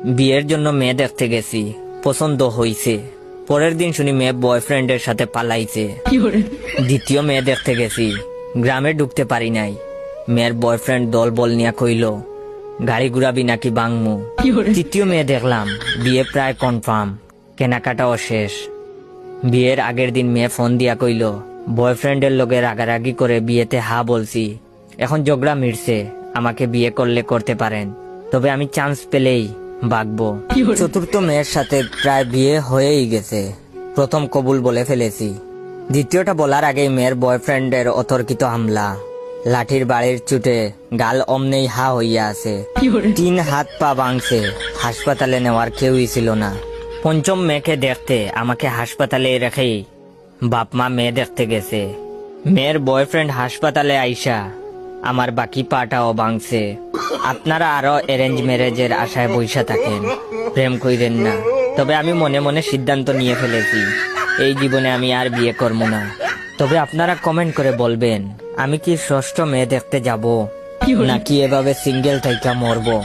বিয়ের জন্য মেয়ে দেখতে গেছি, পছন্দ হইছে। পরের দিন শুনি মেয়ে বয়ফ্রেন্ডের সাথে পালাইছে। দ্বিতীয় মেয়ে দেখতে গেছি, গ্রামে ঢুকতে পারি নাই। মেয়ের বয়ফ্রেন্ড দল বল নিয়া কইল গাড়ি ঘুরাবি নাকি বাংমু। তৃতীয় মেয়ে দেখলাম, বিয়ে প্রায় কনফার্ম, কেনাকাটাও শেষ। বিয়ের আগের দিন মেয়ে ফোন দিয়া কইল বয়ফ্রেন্ডের লগে রাগারাগি করে বিয়েতে হা বলছি, এখন ঝগড়া মিটছে, আমাকে বিয়ে করলে করতে পারেন, তবে আমি চান্স পেলেই বাগবো। চতুর্থ মেয়ের সাথে প্রায় বিয়ে হয়েই গেছে, প্রথম কবুল বলে ফেলেছি। দ্বিতীয়টা বলার আগেই মেয়ের বয়ফ্রেন্ডের অতর্কিত হামলা, লাঠির বাড়ির চুটে গাল অমনেই হা হইয়া আছে, 3 হাত পা ভাঙছে, হাসপাতালে নেওয়ার কেউই ছিল না। পঞ্চম মেয়েকে দেখতে আমাকে হাসপাতালে রেখেই বাপ মা মেয়ে দেখতে গেছে। মেয়ের বয়ফ্রেন্ড হাসপাতালে আইসা আমার বাকি পাটাও ভাঙছে। আপনারা আরো অ্যারেঞ্জ ম্যারেজের আশায় বইসা থাকেন, প্রেম কইরেন না। তবে আমি মনে মনে সিদ্ধান্ত নিয়ে ফেলেছি, এই জীবনে আমি আর বিয়ে করবো না। তবে আপনারা কমেন্ট করে বলবেন আমি কি ষষ্ঠ মেয়ে দেখতে যাব নাকি এভাবে সিঙ্গেল থাইকা মরবো।